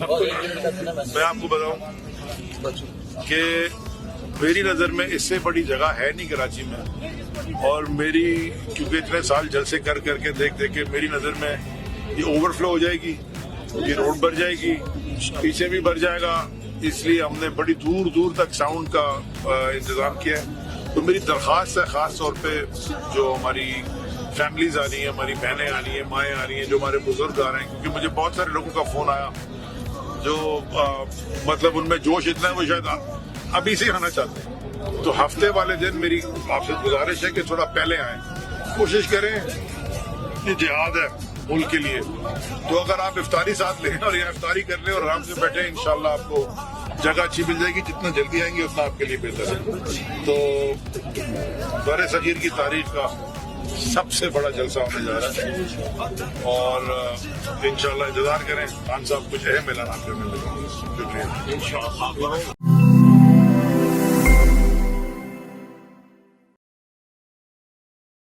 मैं आपको बताऊं कि मेरी नज़र में इससे बड़ी जगह है नहीं कराची में, और मेरी क्योंकि इतने साल जलसे कर करके देख देख के मेरी नज़र में ये ओवरफ्लो हो जाएगी, ये रोड भर जाएगी, पीछे भी भर जाएगा, इसलिए हमने बड़ी दूर दूर तक साउंड का इंतज़ाम किया है। तो मेरी दरख्वास्त है ख़ास तौर पे जो हमारी फैमिलीज आ रही हैं, हमारी बहनें आ रही हैं, माएँ आ रही हैं, जो हमारे बुजुर्ग आ रहे हैं, क्योंकि मुझे बहुत सारे लोगों का फ़ोन आया जो मतलब उनमें जोश इतना है वो शायद अभी से आना चाहते हैं। तो हफ्ते वाले दिन मेरी आपसे गुजारिश है कि थोड़ा पहले आएँ, कोशिश करें, ये जिहाद है मुल्क के लिए। तो अगर आप इफ्तारी साथ लें और यहाँ इफ्तारी कर लें और आराम से बैठे, इंशाल्लाह आपको जगह अच्छी मिल जाएगी। जितना जल्दी आएंगे उतना आपके लिए बेहतर है। तो बड़े सगीर की तारीख का सबसे बड़ा जलसा होने जा रहा है और इंशाल्लाह इंतजार करें। खान साहब कुछ अहम ऐलान आपके मिलेंगे। शुक्रिया।